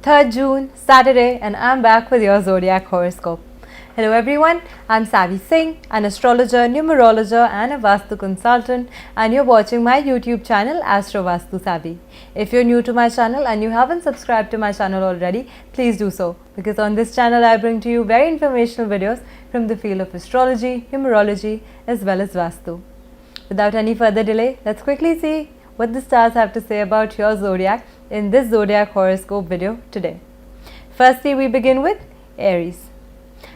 3rd June, Saturday, and I'm back with your Zodiac horoscope. Hello everyone, I'm Savvy Singh, an astrologer, numerologer and a Vastu consultant, and you're watching my YouTube channel Astro Vastu Savvy. If you're new to my channel and you haven't subscribed to my channel already, please do so, because on this channel I bring to you very informational videos from the field of astrology, numerology as well as Vastu. Without any further delay, let's quickly see what the stars have to say about your zodiac in this zodiac horoscope video today. Firstly, we begin with Aries.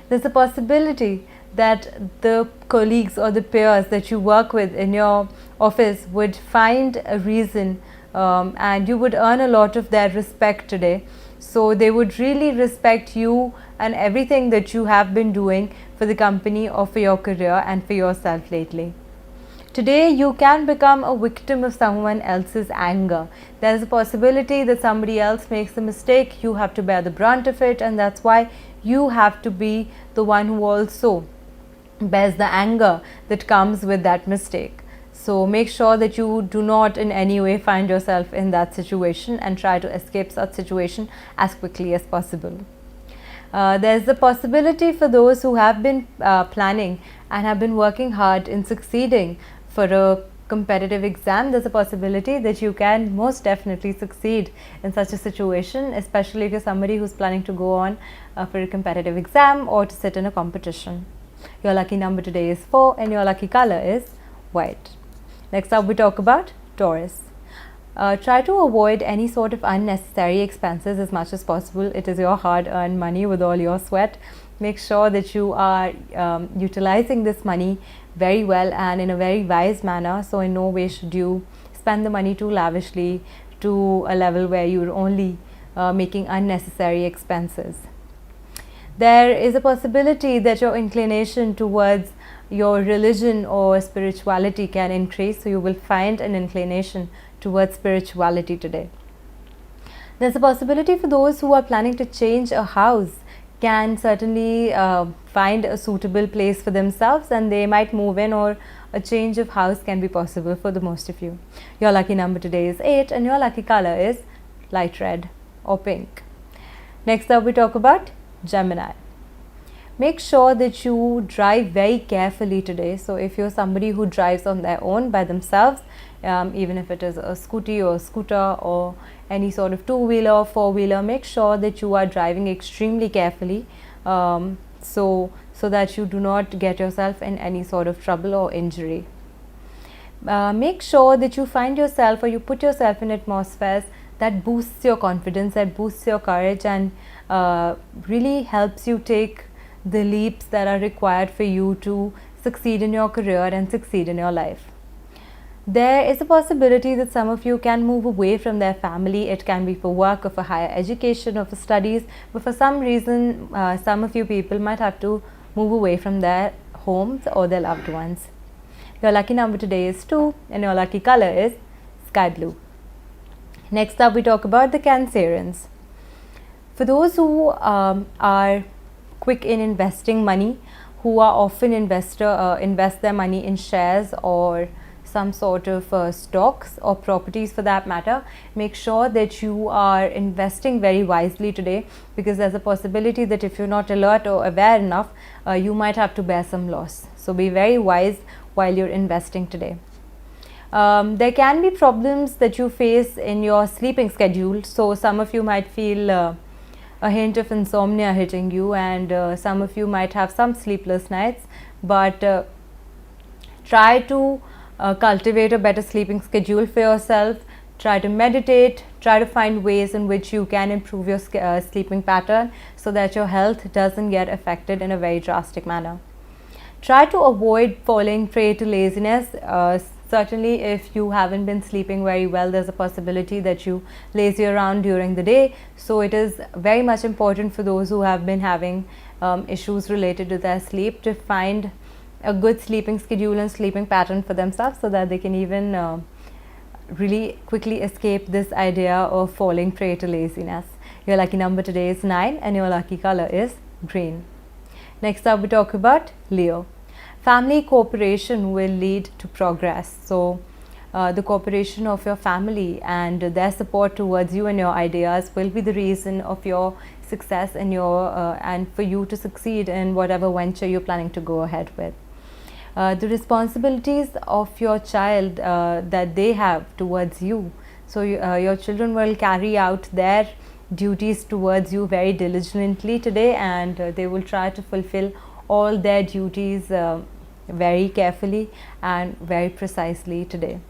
There's a possibility that the colleagues or the peers that you work with in your office would find a reason and you would earn a lot of their respect today. So they would really respect you and everything that you have been doing for the company or for your career and for yourself lately. Today, you can become a victim of someone else's anger. There is a possibility that somebody else makes a mistake, you have to bear the brunt of it, and that's why you have to be the one who also bears the anger that comes with that mistake. So make sure that you do not in any way find yourself in that situation and try to escape such situation as quickly as possible. There's the possibility for those who have been planning and have been working hard in succeeding for a competitive exam. There's a possibility that you can most definitely succeed in such a situation, especially if you're somebody who's planning to go on for a competitive exam or to sit in a competition. Your lucky number today is 4 and your lucky color is white. Next up, we talk about Taurus. Try to avoid any sort of unnecessary expenses as much as possible. It is your hard-earned money with all your sweat. Make sure that you are utilizing this money very well and in a very wise manner. So in no way should you spend the money too lavishly to a level where you're only making unnecessary expenses. There is a possibility that your inclination towards your religion or spirituality can increase, so you will find an inclination towards spirituality today. There's a possibility for those who are planning to change a house can certainly find a suitable place for themselves and they might move in, or a change of house can be possible for the most of you. Your lucky number today is 8 and your lucky color is light red or pink. Next up, we talk about Gemini. Make sure that you drive very carefully today. So if you're somebody who drives on their own by themselves, even if it is a scooty or a scooter or any sort of two-wheeler or four-wheeler, make sure that you are driving extremely carefully so that you do not get yourself in any sort of trouble or injury. Make sure that you find yourself or you put yourself in atmospheres that boosts your confidence, that boosts your courage and really helps you take the leaps that are required for you to succeed in your career and succeed in your life. There is a possibility that some of you can move away from their family. It can be for work or for higher education or for studies, but for some reason some of you people might have to move away from their homes or their loved ones. Your lucky number today is 2 and your lucky color is sky blue. Next up, we talk about the Cancerians. For those who are quick in investing money, who are often invest their money in shares or some sort of stocks or properties for that matter, make sure that you are investing very wisely today, because there's a possibility that if you're not alert or aware enough, you might have to bear some loss. So be very wise while you're investing today. There can be problems that you face in your sleeping schedule. So some of you might feel a hint of insomnia hitting you, and some of you might have some sleepless nights, but try to cultivate a better sleeping schedule for yourself. Try to meditate, try to find ways in which you can improve your sleeping pattern so that your health doesn't get affected in a very drastic manner. Try to avoid falling prey to laziness. Certainly if you haven't been sleeping very well, there's a possibility that you lazy around during the day. So it is very much important for those who have been having issues related to their sleep to find a good sleeping schedule and sleeping pattern for themselves, so that they can even really quickly escape this idea of falling prey to laziness. Your lucky number today is 9 and your lucky color is green. Next up, we talk about Leo. Family cooperation will lead to progress. So the cooperation of your family and their support towards you and your ideas will be the reason of your success and and for you to succeed in whatever venture you're planning to go ahead with. The responsibilities of your child that they have towards you, so your children will carry out their duties towards you very diligently today, and they will try to fulfill all their duties very carefully and very precisely today.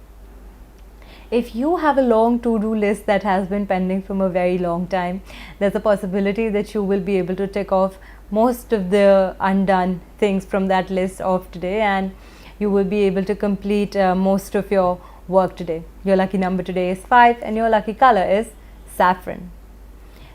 If you have a long to-do list that has been pending from a very long time, there's a possibility that you will be able to tick off most of the undone things from that list of today, and you will be able to complete most of your work today. Your lucky number today is 5 and your lucky color is saffron.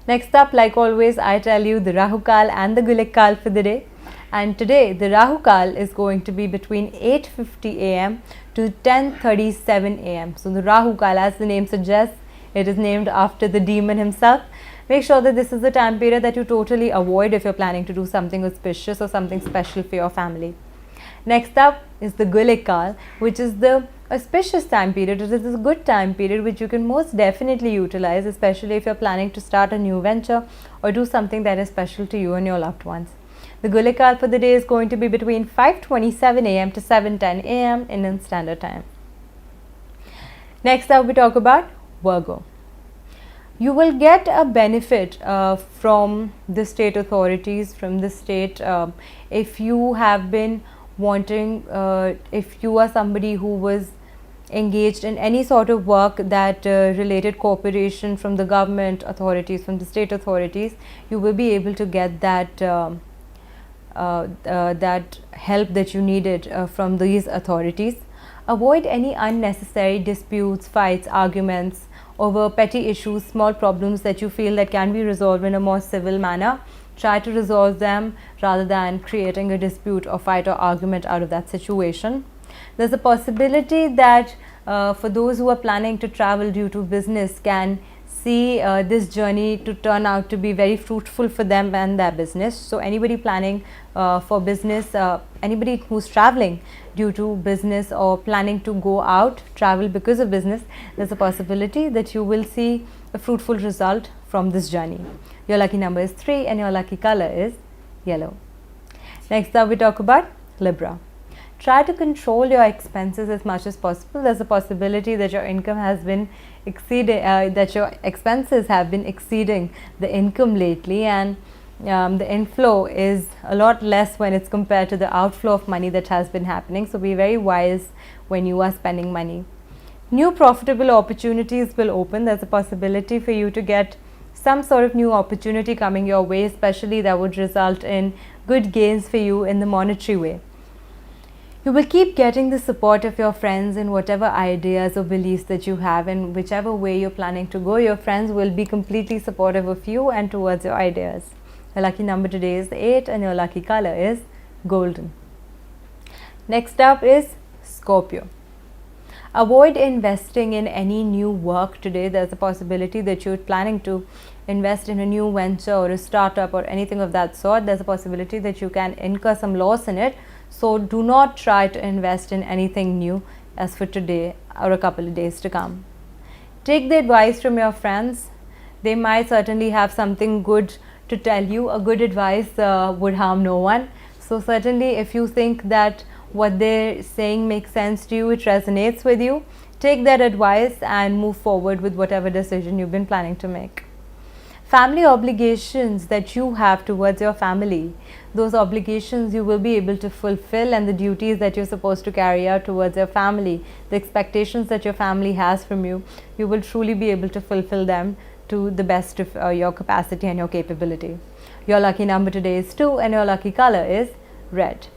Next up, like always, I tell you the Rahu Kal and the Gulik Kal for the day. And today the Rahu Kal is going to be between 8:50 am to 10:37 am. So the Rahu Kal, as the name suggests, it is named after the demon himself. Make sure that this is the time period that you totally avoid if you're planning to do something auspicious or something special for your family. Next up is the Gulik Kal, which is the auspicious time period. It is a good time period which you can most definitely utilize, especially if you're planning to start a new venture or do something that is special to you and your loved ones. The Gulik Kal for the day is going to be between 5:27 am to 7:10 am Indian Standard Time. Next up, we talk about Virgo. You will get a benefit from the state authorities, from the state, if you have been wanting, if you are somebody who was engaged in any sort of work that related cooperation from the government authorities, from the state authorities, you will be able to get that that help that you needed from these authorities. Avoid any unnecessary disputes, fights, arguments over petty issues, small problems that you feel that can be resolved in a more civil manner. Try to resolve them rather than creating a dispute or fight or argument out of that situation. There's a possibility that for those who are planning to travel due to business can see this journey to turn out to be very fruitful for them and their business. So anybody planning for business, anybody who's traveling due to business or planning to go out, travel because of business, there's a possibility that you will see a fruitful result from this journey. Your lucky number is 3 and your lucky color is yellow. Next up, we talk about Libra. Try to control your expenses as much as possible. There's a possibility that your income has been exceeding, that your expenses have been exceeding the income lately, and the inflow is a lot less when it's compared to the outflow of money that has been happening. So be very wise when you are spending money. New profitable opportunities will open. There's a possibility for you to get some sort of new opportunity coming your way, especially that would result in good gains for you in the monetary way. You will keep getting the support of your friends in whatever ideas or beliefs that you have, and whichever way you're planning to go, your friends will be completely supportive of you and towards your ideas. Your lucky number today is 8 and your lucky color is golden. Next up is Scorpio. Avoid investing in any new work today. There's a possibility that you're planning to invest in a new venture or a startup or anything of that sort. There's a possibility that you can incur some loss in it. So do not try to invest in anything new as for today or a couple of days to come. Take the advice from your friends. They might certainly have something good to tell you. A good advice would harm no one. So certainly if you think that what they're saying makes sense to you, it resonates with you, take that advice and move forward with whatever decision you've been planning to make. Family obligations that you have towards your family, those obligations you will be able to fulfill, and the duties that you're supposed to carry out towards your family, the expectations that your family has from you, you will truly be able to fulfill them to the best of your capacity and your capability. Your lucky number today is 2 and your lucky color is red.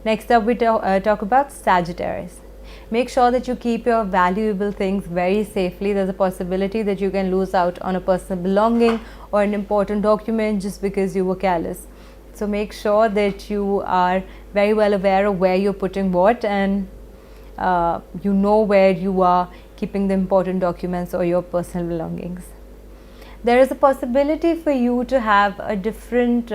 Next up, we talk about Sagittarius. Make sure that you keep your valuable things very safely. There's a possibility that you can lose out on a personal belonging or an important document just because you were careless. So make sure that you are very well aware of where you're putting what, and you know where you are keeping the important documents or your personal belongings. There is a possibility for you to have a different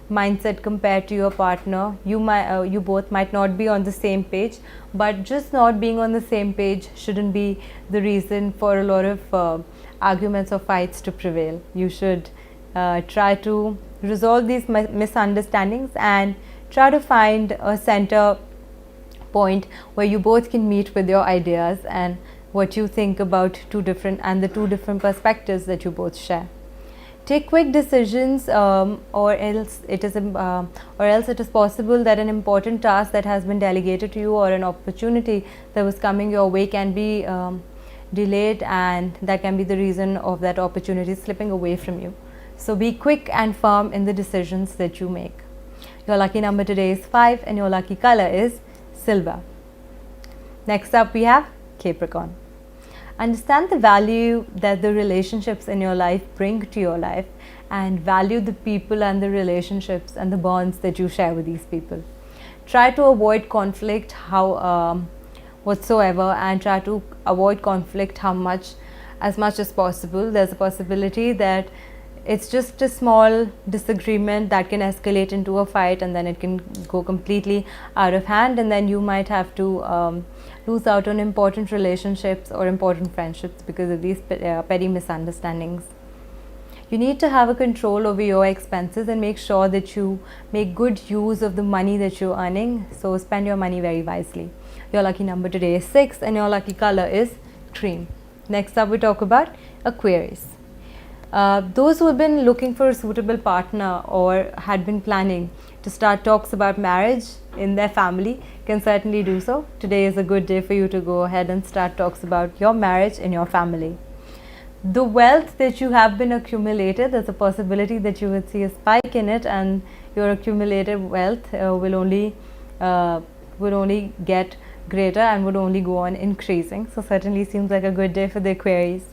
mindset compared to your partner. You both might not be on the same page, but just not being on the same page shouldn't be the reason for a lot of arguments or fights to prevail. You should try to resolve these misunderstandings and try to find a center point where you both can meet with your ideas and what you think about the two different perspectives that you both share. Take quick decisions, or else it is possible that an important task that has been delegated to you or an opportunity that was coming your way can be delayed, and that can be the reason of that opportunity slipping away from you. So be quick and firm in the decisions that you make. Your lucky number today is 5 and your lucky color is silver. Next up we have Capricorn. Understand the value that the relationships in your life bring to your life, and value the people and the relationships and the bonds that you share with these people. Try to avoid conflict whatsoever, and try to avoid conflict as much as possible. There's a possibility that it's just a small disagreement that can escalate into a fight, and then it can go completely out of hand, and then you might have to lose out on important relationships or important friendships because of these petty misunderstandings. You need to have a control over your expenses and make sure that you make good use of the money that you're earning. So spend your money very wisely. Your lucky number today is 6 and your lucky color is cream. Next up we talk about Aquarius. Those who have been looking for a suitable partner or had been planning to start talks about marriage in their family can certainly do so. Today is a good day for you to go ahead and start talks about your marriage in your family. The wealth that you have been accumulated, there's a possibility that you would see a spike in it, and your accumulated wealth will only get greater and would only go on increasing. So certainly seems like a good day for the Aquarius.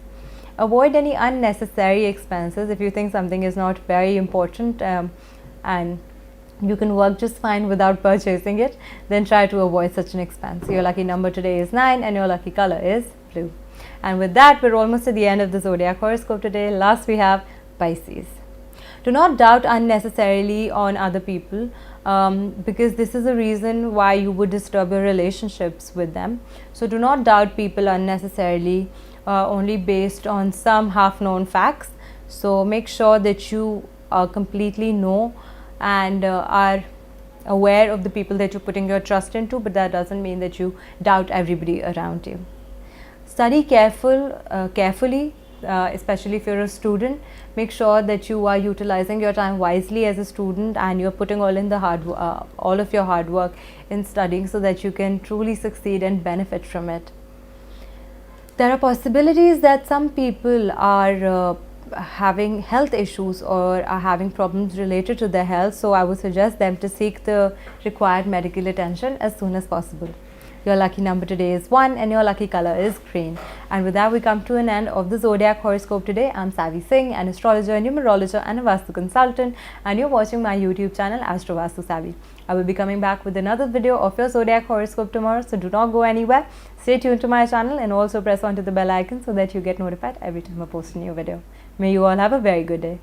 Avoid any unnecessary expenses. If you think something is not very important and you can work just fine without purchasing it, then try to avoid such an expense. Your lucky number today is 9 and your lucky color is blue. And with that, we're almost at the end of the Zodiac horoscope today. Last we have Pisces. Do not doubt unnecessarily on other people, because this is a reason why you would disturb your relationships with them. So do not doubt people unnecessarily, only based on some half-known facts. So make sure that you completely know and are aware of the people that you're putting your trust into, but that doesn't mean that you doubt everybody around you. Study carefully, especially if you're a student. Make sure that you are utilizing your time wisely as a student, and you're putting all of your hard work in studying so that you can truly succeed and benefit from it. There are possibilities that some people are having health issues or are having problems related to their health, so I would suggest them to seek the required medical attention as soon as possible. Your lucky number today is 1 and your lucky color is green. And with that, we come to an end of the Zodiac horoscope today. I'm Savvy Singh, an astrologer, numerologist and a Vastu consultant, and you're watching my YouTube channel Astro Vastu Savvy. I will be coming back with another video of your Zodiac horoscope tomorrow, so do not go anywhere. Stay tuned to my channel and also press onto the bell icon so that you get notified every time I post a new video. May you all have a very good day.